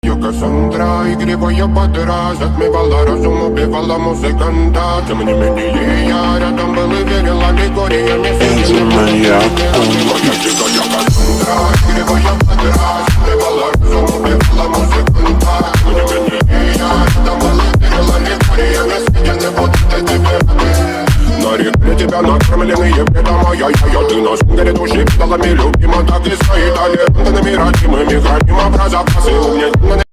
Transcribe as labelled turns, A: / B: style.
A: Я Кассандра, игривая подра, затмевала разум, убивала музыканта. Тем не менее я рядом был и верил аллегориями.
B: Это моя
A: Моя дикая Кассандра, игривая подра, затмевала разум, убивала музыканта. Тем не менее я рядом был и верил аллегориями. Я не буду тебе нарекли тебя накормленные предомая. Ты на сунгере души педалами любима, так и стоит толерантными родимыми. Храним образа, красы, умнее.